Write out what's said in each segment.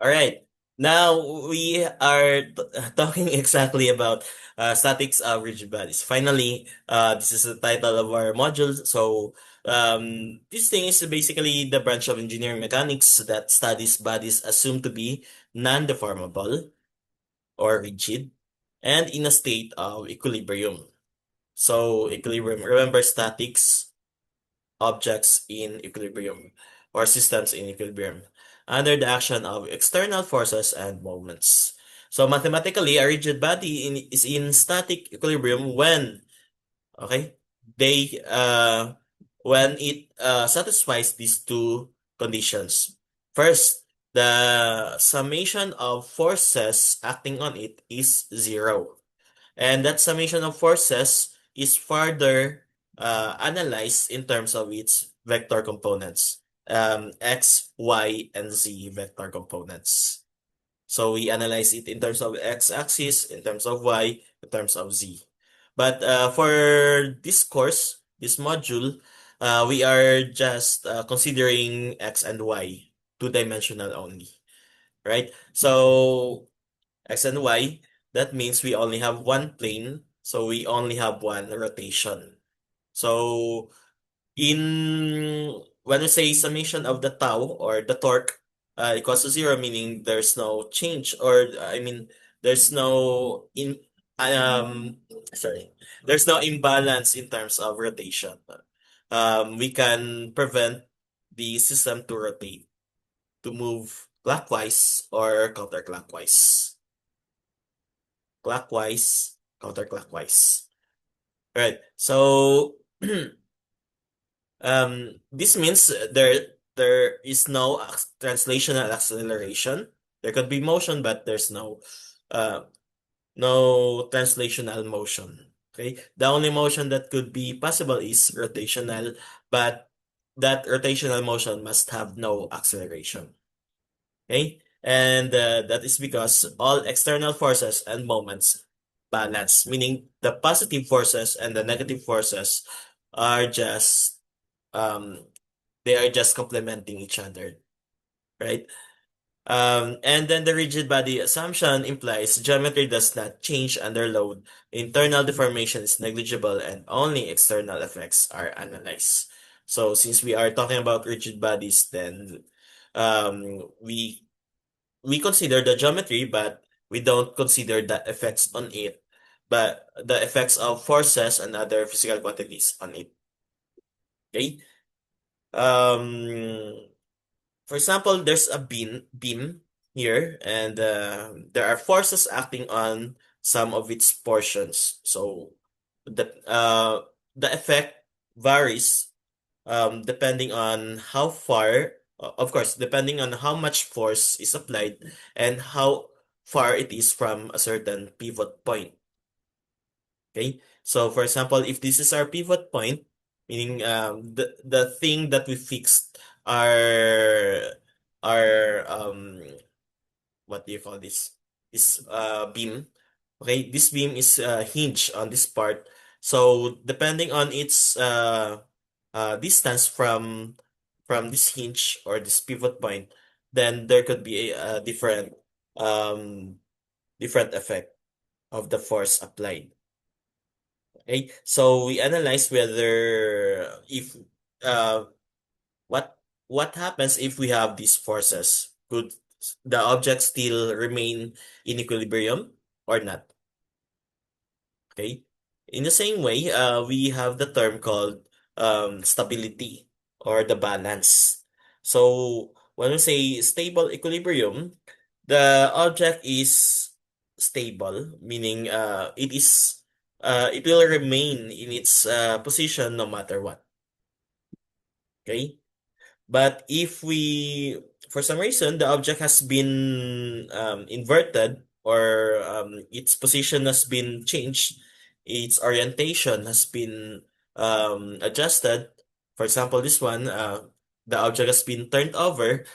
All right. Now we are talking exactly about statics of rigid bodies. Finally, this is the title of our module. So, this thing is basically the branch of engineering mechanics that studies bodies assumed to be non-deformable or rigid and in a state of equilibrium. So, equilibrium. Remember statics, objects in equilibrium or systems in equilibrium under the action of external forces and moments. So mathematically, a rigid body is in static equilibrium okay, they when it satisfies these two conditions. First, the summation of forces acting on it is zero. And that summation of forces is further analyzed in terms of its vector components, x, y, and z vector components. So we analyze it in terms of x-axis, in terms of y, in terms of z. But for this course, this module, we are just considering x and y, two-dimensional only, right? So X and Y, that means we only have one plane, so we only have one rotation. So when we say summation of the tau or the torque equals to zero, meaning there's no change, or I mean there's no in um sorry, there's no imbalance in terms of rotation. We can prevent the system to rotate, to move clockwise or counterclockwise. Clockwise, counterclockwise. Right. So this means there is no translational acceleration. There could be motion, but there's uh no translational motion. Okay. The only motion that could be possible is rotational, but that rotational motion must have no acceleration. Okay? And that is because all external forces and moments balance, meaning the positive forces and the negative forces are just um they are just complementing each other, right? And then the rigid body assumption implies geometry does not change under load, internal deformation is negligible, and only external effects are analyzed. So since we are talking about rigid bodies, then we consider the geometry, but we don't consider the effects on it, but the effects of forces and other physical quantities on it. Okay? Um, for example, there's a beam here, and there are forces acting on some of its portions. So the effect varies depending on how far, of course, depending on how much force is applied and how far it is from a certain pivot point. Okay? So, for example, if this is our pivot point, meaning the thing that we fixed our what do you call this? This beam. Okay, this beam is hinged on this part. So depending on its distance from this hinge or this pivot point, then there could be a um different effect of the force applied. Okay, so we analyze whether if uh what happens if we have these forces? Could the object still remain in equilibrium or not? Okay. In the same way, we have the term called stability or the balance. So when we say stable equilibrium, the object is stable, meaning it will remain in its position no matter what. Okay. But if for some reason, the object has been inverted or its position has been changed, its orientation has been adjusted. For example, this one, the object has been turned over,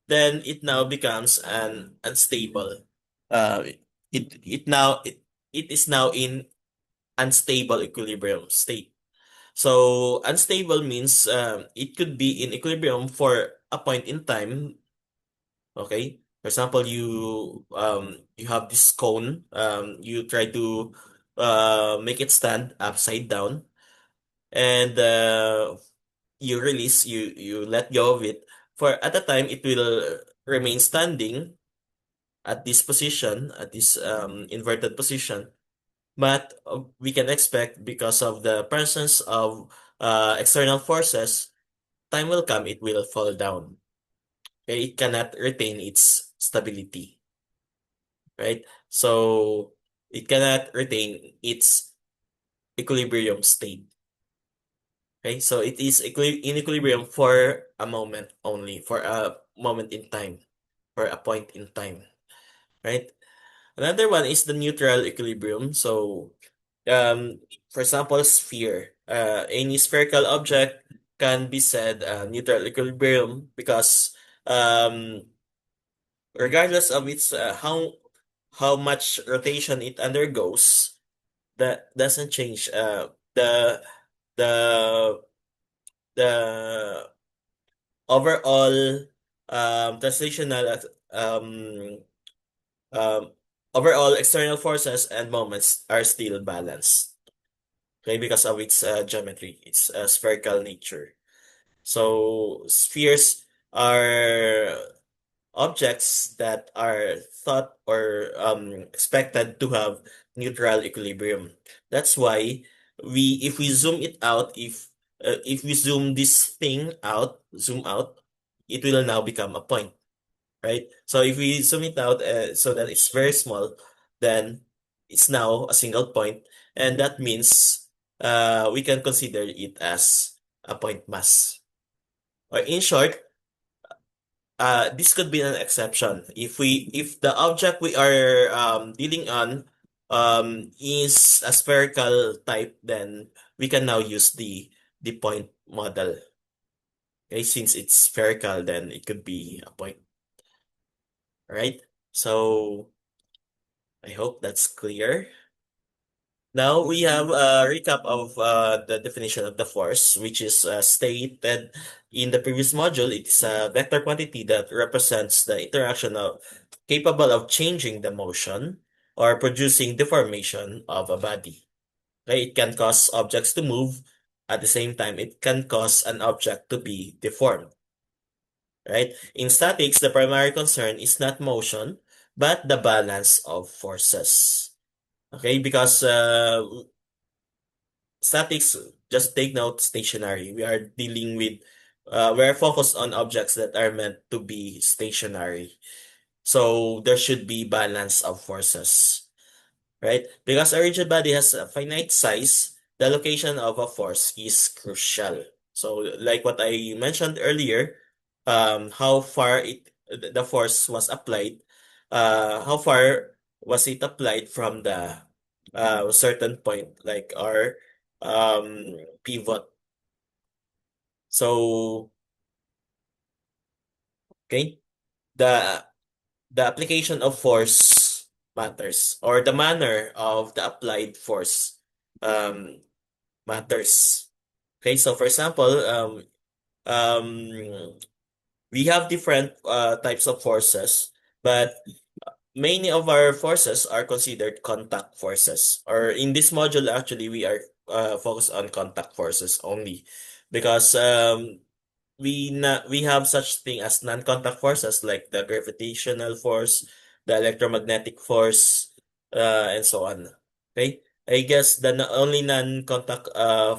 then it now becomes an unstable. Uh, it is now in unstable equilibrium state. So unstable means it could be in equilibrium for a point in time, okay? For example, you have this cone, you try to make it stand upside down, and you release, you let go of it. For at the time, it will remain standing at this position, at this inverted position. But we can expect, because of the presence of external forces, time will come, it will fall down. Okay? It cannot retain its stability, right? So it cannot retain its equilibrium state. Okay, so it is in equilibrium for a moment only, for a moment in time, for a point in time, right? Another one is the neutral equilibrium. So, for example, sphere. Any spherical object can be said neutral equilibrium because um, regardless of its how much rotation it undergoes, that doesn't change. The the overall translational um um overall external forces and moments are still balanced. Okay, because of its geometry, its spherical nature. So spheres are objects that are thought or expected to have neutral equilibrium. That's why if we zoom it out, if we zoom this thing out, zoom out, it will now become a point, right? So if we zoom it out so that it's very small, then it's now a single point, and that means we can consider it as a point mass. Or in short, this could be an exception. If the object we are dealing on is a spherical type, then we can now use the point model. Okay, since it's spherical, then it could be a point, right? So I hope that's clear. Now we have a recap of the definition of the force, which is stated in the previous module. It's a vector quantity that represents the interaction of capable of changing the motion or producing deformation of a body. Okay, it can cause objects to move. At the same time, it can cause an object to be deformed. Right? In statics, the primary concern is not motion, but the balance of forces. Okay, because statics, just take note, stationary. We are dealing with, we're focused on objects that are meant to be stationary. So there should be balance of forces, right? Because a rigid body has a finite size, the location of a force is crucial. So like what I mentioned earlier, how far the force was applied, how far was it applied from the certain point, like our pivot. So okay, the the application of force matters, or the manner of the applied force um matters. Okay, so for example, um we have different types of forces, but many of our forces are considered contact forces. Or in this module, actually, we are focused on contact forces only, because we have such thing as non-contact forces like the gravitational force, the electromagnetic force, and so on. Okay? I guess the only non-contact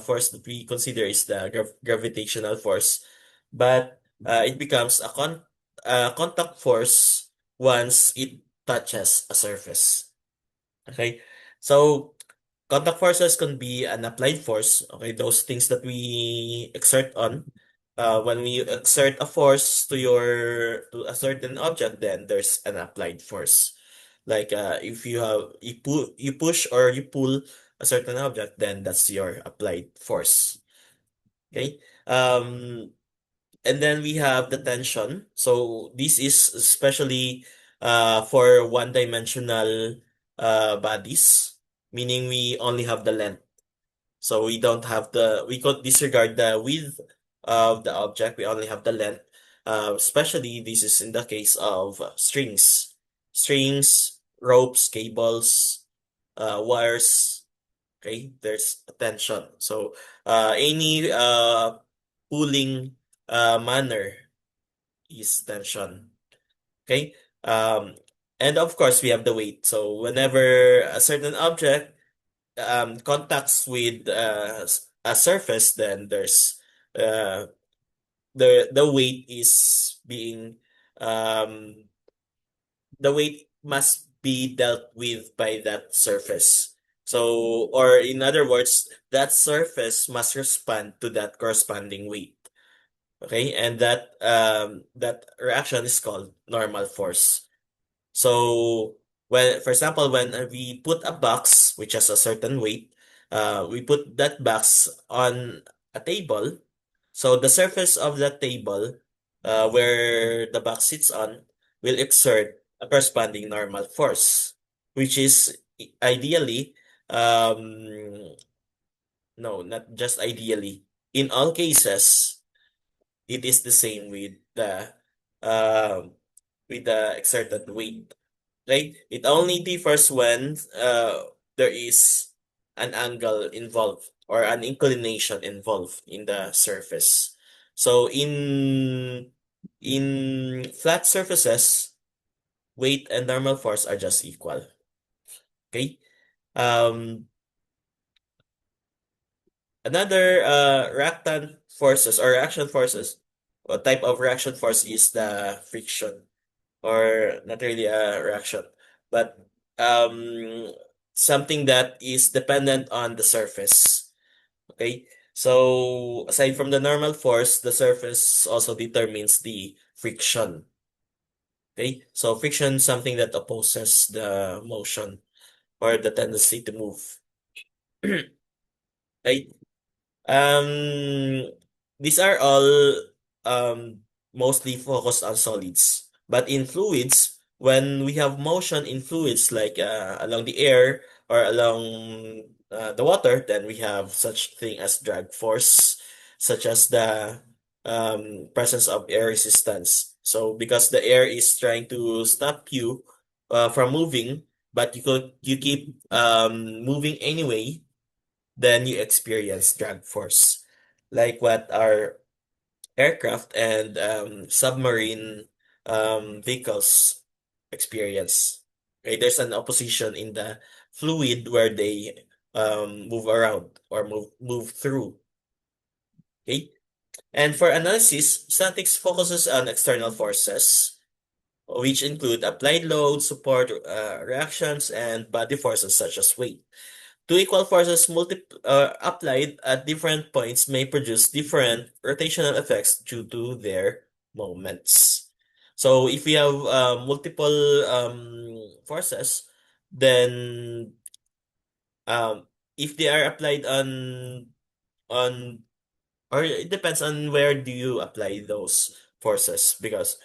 force that we consider is the gravitational force, but it becomes a contact force once it touches a surface. Okay? So contact forces can be an applied force, okay, those things that we exert on. When we exert a force to a certain object, then there's an applied force. Like if you push or you pull a certain object, then that's your applied force. Okay. And then we have the tension. So this is especially for one-dimensional bodies, meaning we only have the length. So we don't have we could disregard the width of the object. We only have the length. Especially this is in the case of strings, ropes, cables, wires. Okay, there's tension. So any pulling manner is tension. Okay. Um, and of course, we have the weight. So whenever a certain object contacts with a surface, then there's the weight is being um, the weight must be dealt with by that surface. So, or in other words, that surface must respond to that corresponding weight. Okay, and that reaction is called normal force. So when, for example, when we put a box which has a certain weight, we put that box on a table. So the surface of that table, where the box sits on, will exert a corresponding normal force, which is ideally, no, not just ideally. In all cases, it is the same um, with the exerted weight. Right? It only differs when there is an angle involved or an inclination involved in the surface. So in flat surfaces, weight and normal force are just equal. Okay? Um, Another reactant forces or reaction forces, or type of reaction force is the friction, or not really a reaction, but something that is dependent on the surface. Okay, so aside from the normal force, the surface also determines the friction. Okay, so friction is something that opposes the motion or the tendency to move. Okay, Um, these are all mostly focused on solids. But in fluids, when we have motion in fluids like along the air or along the water, then we have such thing as drag force, such as the presence of air resistance. So because the air is trying to stop you from moving, but you keep moving anyway, then you experience drag force, like what our aircraft and submarine vehicles experience. Okay, there's an opposition in the fluid where they move around or move through. Okay, and for analysis, statics focuses on external forces, which include applied load, support reactions, and body forces such as weight. Two equal forces applied at different points may produce different rotational effects due to their moments. So if we have multiple forces, then if they are applied on or it depends on where do you apply those forces, because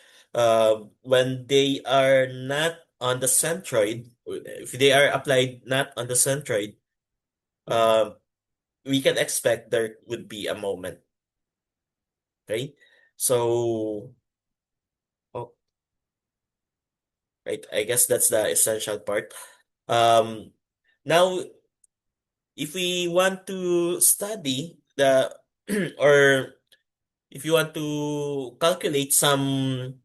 when they are not on the centroid, if they are applied not on the centroid, um we can expect there would be a moment. Okay, so oh, right, I guess that's the essential part. um Now, if we want to study the or if you want to calculate some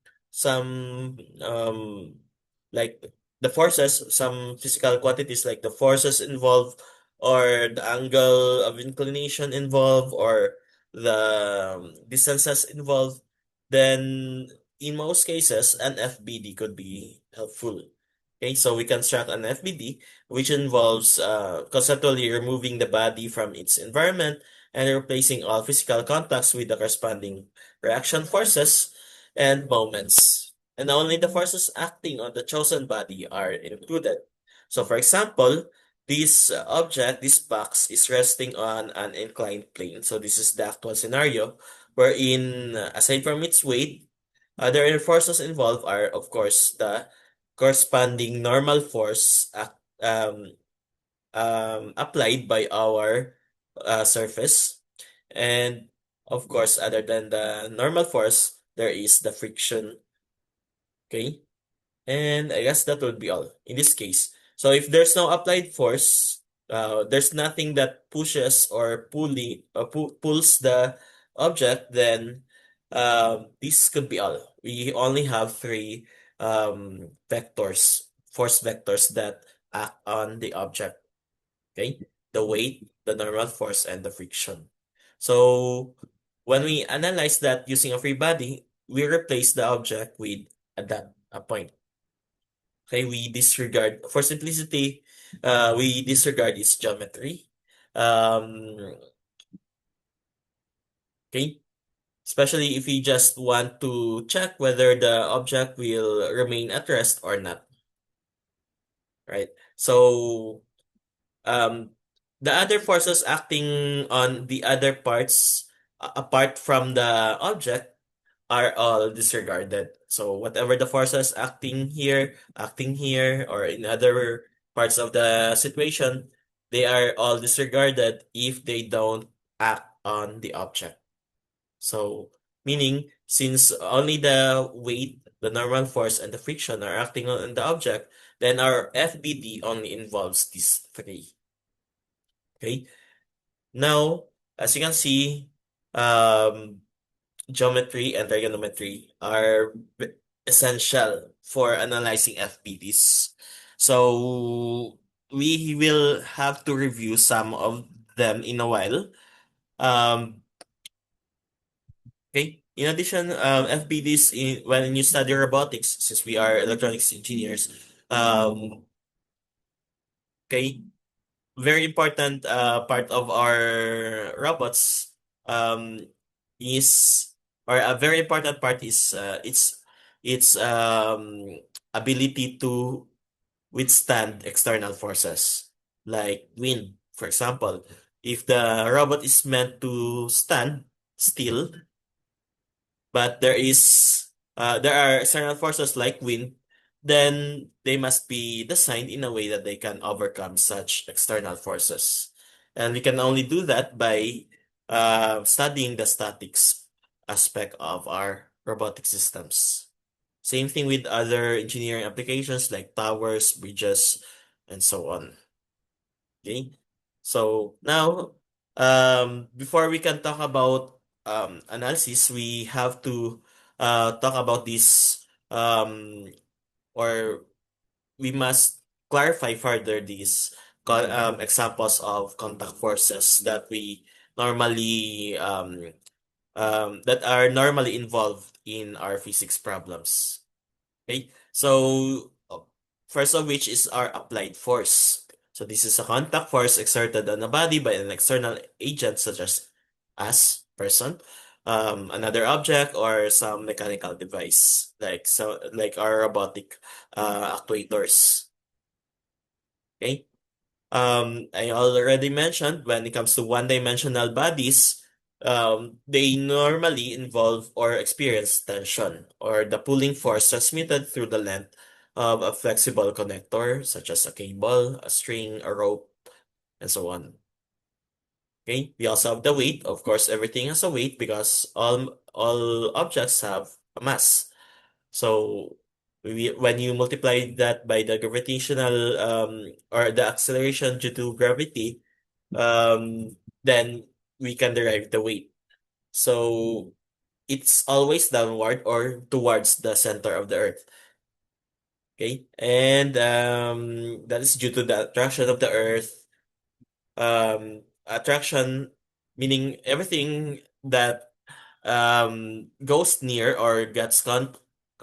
like the forces, some physical quantities like the forces involved or the angle of inclination involved or the distances involved, then in most cases an FBD could be helpful. Okay, so we construct an FBD which involves conceptually removing the body from its environment and replacing all physical contacts with the corresponding reaction forces and moments. And only the forces acting on the chosen body are included. So, for example, this box, is resting on an inclined plane. So, this is the actual scenario wherein, aside from its weight, other forces involved are, of course, the corresponding normal force applied by our surface. And of course, other than the normal force, there is the friction. Okay. And I guess that would be all in this case. So if there's no applied force, there's nothing that pushes or pulls the object, then this could be all. We only have three force vectors that act on the object. Okay, the weight, the normal force, and the friction. So when we analyze that using a free body, we replace the object with a point. Okay, we disregard, for simplicity, we disregard its geometry. Um, okay, especially if we just want to check whether the object will remain at rest or not, right? So, um, the other forces acting on the other parts, apart from the object, are all disregarded. So whatever the forces acting here, or in other parts of the situation, they are all disregarded if they don't act on the object. So meaning, since only the weight, the normal force, and the friction are acting on the object, then our FBD only involves these three. Okay. Now, as you can see, um, geometry and trigonometry are essential for analyzing FPTs. So we will have to review some of them in a while. Um, okay. In addition, FPTs, when you study robotics, since we are electronics engineers, okay, very important part of our robots um, is, or a very important part is its ability to withstand external forces like wind, for example. If the robot is meant to stand still, but there are external forces like wind, then they must be designed in a way that they can overcome such external forces. And we can only do that by studying the statics aspect of our robotic systems. Same thing with other engineering applications like towers, bridges, and so on. Okay. So now, before we can talk about analysis, we have to talk about this, or we must clarify further these examples of contact forces that we normally that are normally involved in our physics problems. Okay, so first of which is our applied force. So this is a contact force exerted on a body by an external agent such as person, another object, or some mechanical device like our robotic actuators. Okay. I already mentioned when it comes to one-dimensional bodies, they normally involve or experience tension or the pulling force transmitted through the length of a flexible connector, such as a cable, a string, a rope, and so on. Okay, we also have the weight. Of course, everything has a weight because all objects have a mass. So when you multiply that by the gravitational or the acceleration due to gravity, then we can derive the weight. So it's always downward or towards the center of the Earth. Okay, and that is due to the attraction of the Earth. Attraction meaning everything that goes near or gets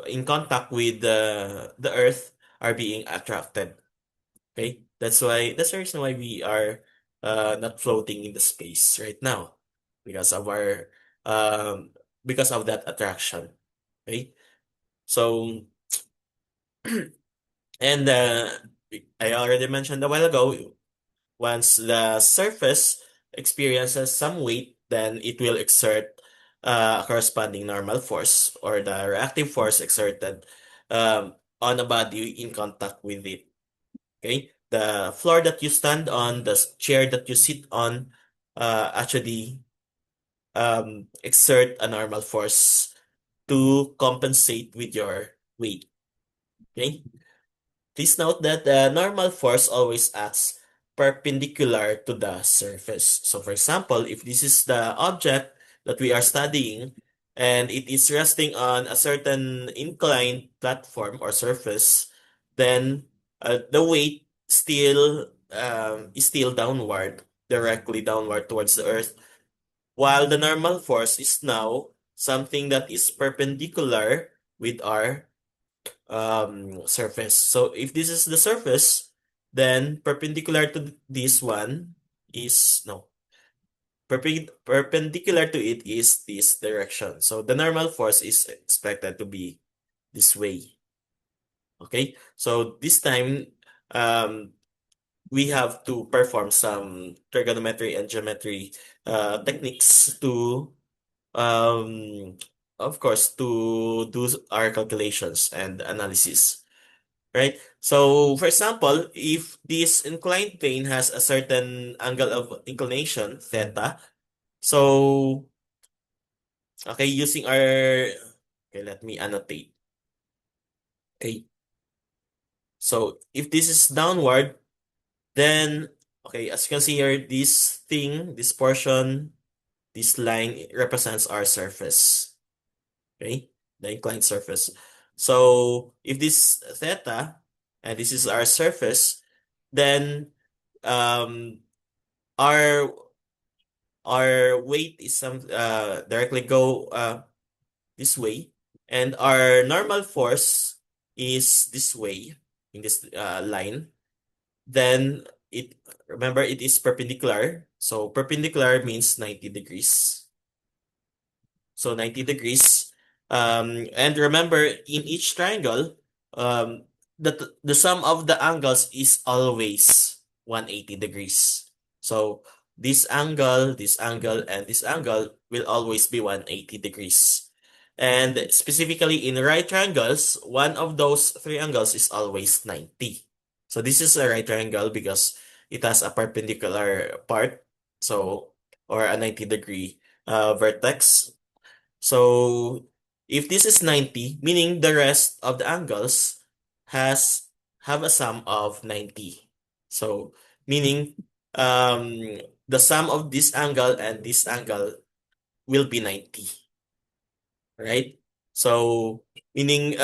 in contact with the Earth are being attracted. Okay, that's the reason why we are not floating in the space right now because of our um because of that attraction. Okay, so and I already mentioned a while ago, once the surface experiences some weight, then it will exert a corresponding normal force or the reactive force exerted on a body in contact with it. Okay? The floor that you stand on, the chair that you sit on, actually exert a normal force to compensate with your weight. Okay? Please note that the normal force always acts perpendicular to the surface. So for example, if this is the object that we are studying and it is resting on a certain inclined platform or surface, then the weight still is still downward, directly downward towards the earth, while the normal force is now something that is perpendicular with our surface. So if this is the surface, then perpendicular to this one is no. Perpendicular to it is this direction. So the normal force is expected to be this way. Okay? So this time um we have to perform some trigonometry and geometry techniques to of course to do our calculations and analysis. Right? So, for example, if this inclined plane has a certain angle of inclination, theta, so, okay, using our, okay, let me annotate. Okay, so if this is downward, then, okay, as you can see here, this thing, this portion, this line represents our surface. Okay, the inclined surface. So, if this theta, and this is our surface, then um our our weight is some directly go this way, and our normal force is this way in this line. Then it remember it is perpendicular, so perpendicular means 90 degrees. So 90 degrees. And remember, in each triangle, the sum of the angles is always 180 degrees. So this angle, and this angle will always be 180 degrees. And specifically in right triangles, one of those three angles is always 90. So this is a right triangle because it has a perpendicular part, so or a 90-degree vertex. So if this is 90, meaning the rest of the angles has have a sum of 90. So meaning the sum of this angle and this angle will be 90, right? So meaning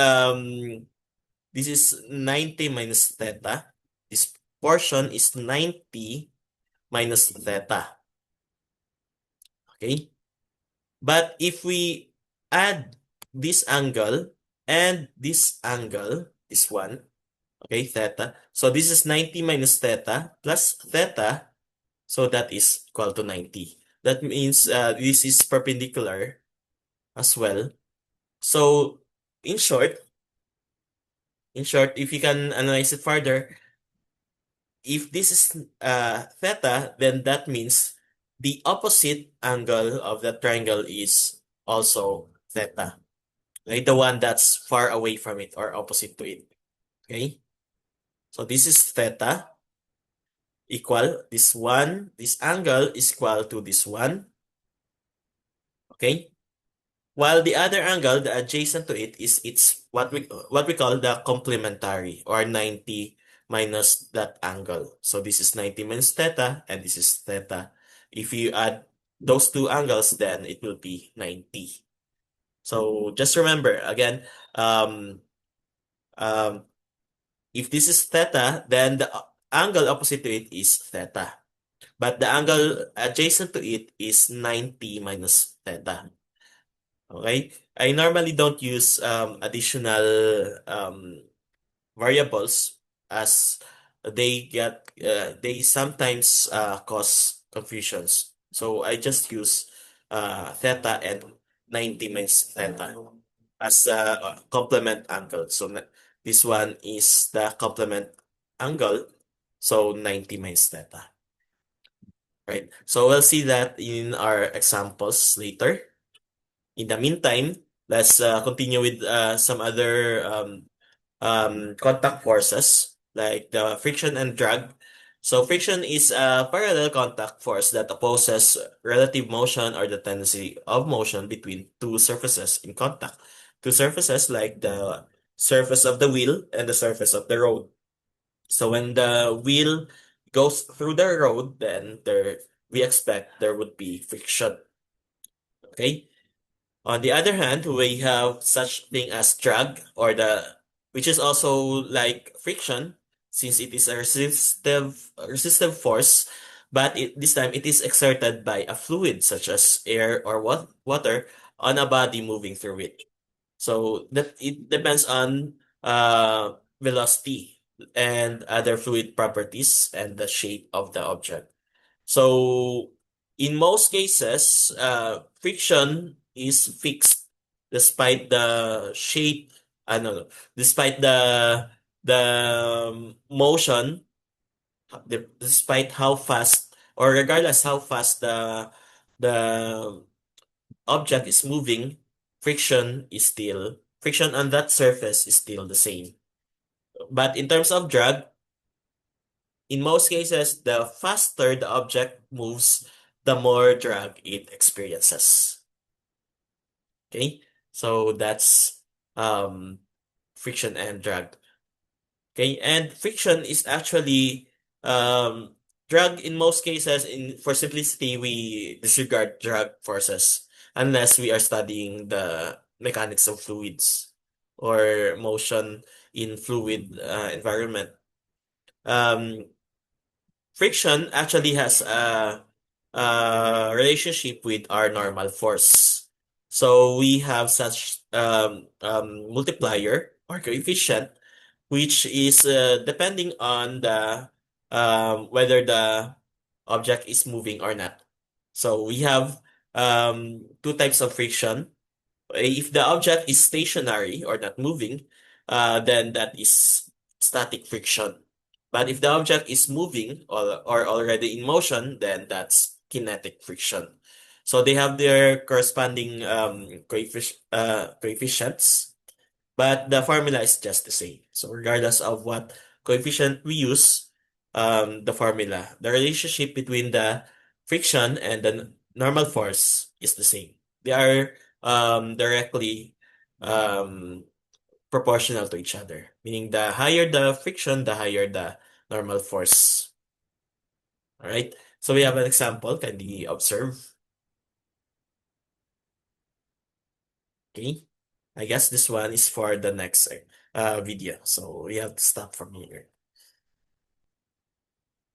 this is 90 minus theta. This portion is 90 minus theta. Okay? But if we add this angle and this angle, this one, okay, theta. So this is 90 minus theta plus theta, so that is equal to 90. That means this is perpendicular as well. So in short, if you can analyze it further, if this is theta, then that means the opposite angle of the triangle is also theta. Right? The one that's far away from it or opposite to it. Okay? So this is theta equal this one. This angle is equal to this one. Okay? While the other angle, the adjacent to it, is it's what we call the complementary, or 90 minus that angle. So this is 90 minus theta and this is theta. If you add those two angles, then it will be 90. So just remember again, um, um, if this is theta, then the angle opposite to it is theta. But the angle adjacent to it is 90 minus theta. Okay? I normally don't use additional variables, as they sometimes cause confusions. So I just use theta and 90 minus theta as a complement angle. So this one is the complement angle, so 90 minus theta. Right? So we'll see that in our examples later. In the meantime, let's continue with some other contact forces like the friction and drag. So friction is a parallel contact force that opposes relative motion or the tendency of motion between two surfaces in contact. two surfaces like the surface of the wheel and the surface of the road. So when the wheel goes through the road, then we expect there would be friction. Okay. On the other hand, we have such thing as drag which is also like friction, since it is a resistive force, but this time it is exerted by a fluid such as air or water on a body moving through it. So that it depends on velocity and other fluid properties and the shape of the object. So in most cases, friction is fixed despite the shape, no, no, despite the motion, despite how fast or regardless how fast the object is moving, friction on that surface is still the same. But in terms of drag, in most cases, the faster the object moves, the more drag it experiences. Okay? So that's um, friction and drag. Okay? And friction is actually um, drag in most cases. For simplicity, we disregard drag forces unless we are studying the mechanics of fluids or motion in fluid environment. Um, Friction actually has a relationship with our normal force. So we have such multiplier or coefficient, which is depending on the whether the object is moving or not. So we have two types of friction. If the object is stationary or not moving, then that is static friction. But if the object is moving or already in motion, then that's kinetic friction. So they have their corresponding coefficients, but the formula is just the same. So regardless of what coefficient we use, the relationship between the friction and the normal force is the same. They are directly um, proportional to each other, meaning the higher the friction, the higher the normal force. All right. So we have an example. Can you observe? Okay. I guess this one is for the next video. So we have to stop from here.